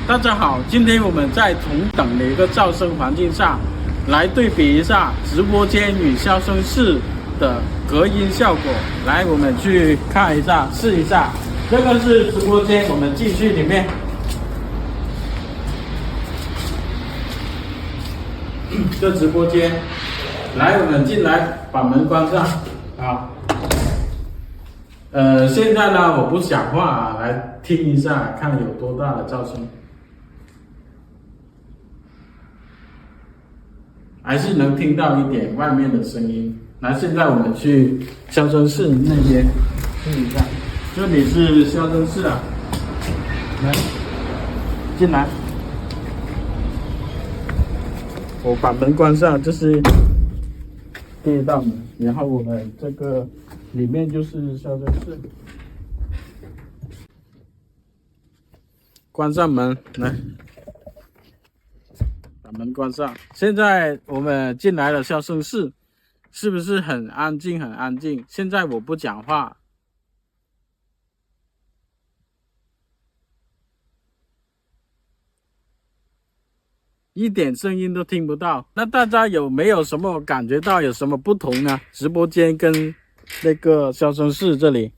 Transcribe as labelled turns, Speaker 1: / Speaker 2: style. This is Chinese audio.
Speaker 1: 大家好，今天我们在同等的一个噪声环境下，来对比一下直播间与消声室的隔音效果。来，我们去看一下，试一下。这个是直播间，我们进去里面。这直播间，来，我们进来，把门关上。好。现在呢，我不讲话啊，来听一下，看有多大的噪声。还是能听到一点外面的声音。来，现在我们去消声室那边试一下。这里是消声室啊，来，进来。我把门关上，这是第一道门，然后我们这个里面就是消声室。关上门，来。把门关上。现在我们进来了消声室，是不是很安静？很安静。现在我不讲话，一点声音都听不到。那大家有没有什么感觉到有什么不同呢？直播间跟那个消声室这里。